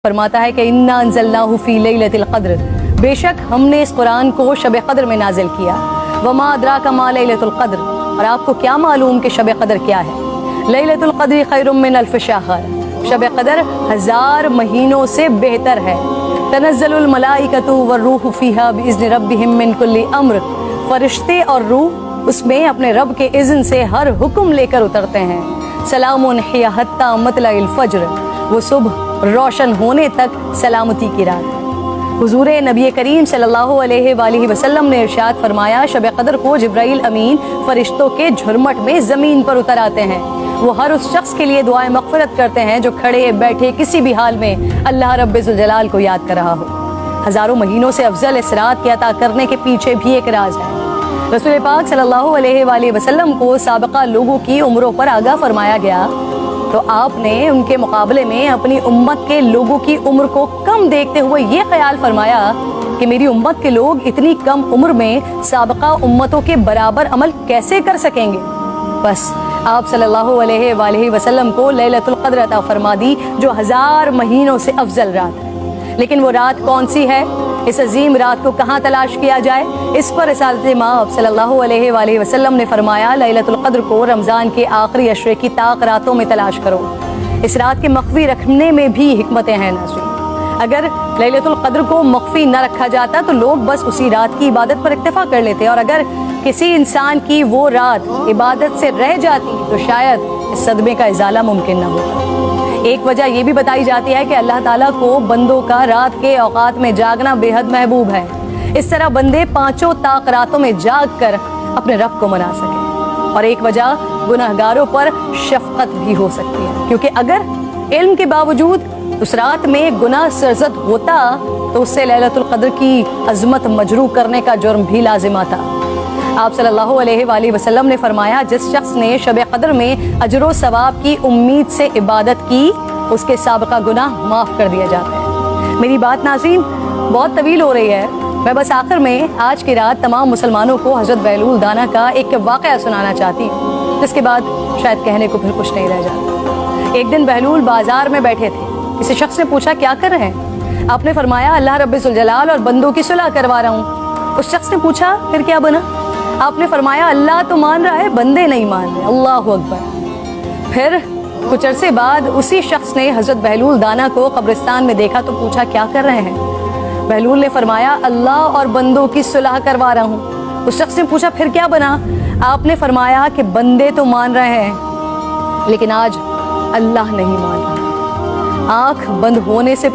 فرماتا ہے کہ انا انزلناہ فی لیلۃ القدر، بے شک ہم نے اس قرآن کو شب قدر میں نازل کیا۔ وما ادراک ما لیلۃ القدر، اور آپ کو کیا معلوم کہ شب قدر کیا ہے؟ لیلۃ القدر خیر من الف شہر، شب قدر 1000 مہینوں سے بہتر ہے۔ تنزل الملائکۃ والروح فیہا باذن ربہم من کل امر، فرشتے اور روح اس میں اپنے رب کے اذن سے ہر حکم لے کر اترتے ہیں۔ سلام ہی حتی مطلع الفجر، وہ صبح روشن ہونے تک سلامتی کی رات۔ حضور نبی کریم صلی اللہ علیہ وآلہ وسلم نے ارشاد فرمایا، شب قدر کو جبرائیل امین فرشتوں کے جھرمٹ میں زمین پر اتر آتے ہیں۔ وہ ہر اس شخص کے لیے دعائیں مغفرت کرتے ہیں جو کھڑے بیٹھے کسی بھی حال میں اللہ رب ذوالجلال کو یاد کر رہا ہو۔ ہزاروں مہینوں سے افضل اس رات کے عطا کرنے کے پیچھے بھی ایک راز ہے۔ رسول پاک صلی اللہ علیہ وآلہ وسلم کو سابقہ لوگوں کی عمروں پر آگاہ فرمایا گیا، تو آپ نے ان کے مقابلے میں اپنی امت کے لوگوں کی عمر کو کم دیکھتے ہوئے یہ خیال فرمایا کہ میری امت کے لوگ اتنی کم عمر میں سابقہ امتوں کے برابر عمل کیسے کر سکیں گے؟ بس آپ صلی اللہ علیہ وآلہ وسلم کو لیلۃ القدر عطا فرما دی، جو 1000 مہینوں سے افضل رات ہے۔ لیکن وہ رات کون سی ہے؟ اس عظیم رات کو کہاں تلاش کیا جائے؟ اس پر رسالت مآب صلی اللہ علیہ وآلہ وسلم نے فرمایا، لیلۃ القدر کو رمضان کے آخری عشرے کی طاق راتوں میں تلاش کرو۔ اس رات کے مخفی رکھنے میں بھی حکمتیں ہیں ناظرین۔ اگر لیلۃ القدر کو مخفی نہ رکھا جاتا تو لوگ بس اسی رات کی عبادت پر اکتفا کر لیتے، اور اگر کسی انسان کی وہ رات عبادت سے رہ جاتی تو شاید اس صدمے کا ازالہ ممکن نہ ہوتا۔ ایک وجہ یہ بھی بتائی جاتی ہے کہ اللہ تعالیٰ کو بندوں کا رات کے اوقات میں جاگنا بے حد محبوب ہے، اس طرح بندے 5 طاق راتوں میں جاگ کر اپنے رب کو منا سکیں۔ اور ایک وجہ گناہگاروں پر شفقت بھی ہو سکتی ہے، کیونکہ اگر علم کے باوجود اس رات میں گناہ سرزد ہوتا تو اس سے لیلۃ القدر کی عظمت مجروح کرنے کا جرم بھی لازم آتا۔ آپ صلی اللہ علیہ وآلہ وسلم نے فرمایا، جس شخص نے شب قدر میں اجر و ثواب کی امید سے عبادت کی، اس کے سابقہ گناہ معاف کر دیا جاتا ہے۔ میری بات ناظرین بہت طویل ہو رہی ہے، میں بس آخر میں آج کی رات تمام مسلمانوں کو حضرت بہلول دانا کا ایک واقعہ سنانا چاہتی ہوں، جس کے بعد شاید کہنے کو پھر کچھ نہیں رہ جاتا۔ ایک دن بہلول بازار میں بیٹھے تھے، کسی شخص نے پوچھا کیا کر رہے ہیں؟ آپ نے فرمایا اللہ رب ذوالجلال اور بندوں کی صلح کروا رہا ہوں۔ اس شخص نے پوچھا پھر کیا بنا؟ آپ نے فرمایا اللہ تو مان رہا ہے، بندے نہیں مان رہے۔ اللہ اکبر۔ پھر کچھ عرصے بعد اسی شخص نے حضرت بہلول دانا کو قبرستان میں دیکھا تو پوچھا کیا کر رہے ہیں؟ بہلول نے فرمایا اللہ اور بندوں کی صلح کروا رہا ہوں۔ اس شخص نے پوچھا پھر کیا بنا؟ آپ نے فرمایا کہ بندے تو مان رہے ہیں لیکن آج اللہ نہیں مان رہا۔ آنکھ بند ہونے سے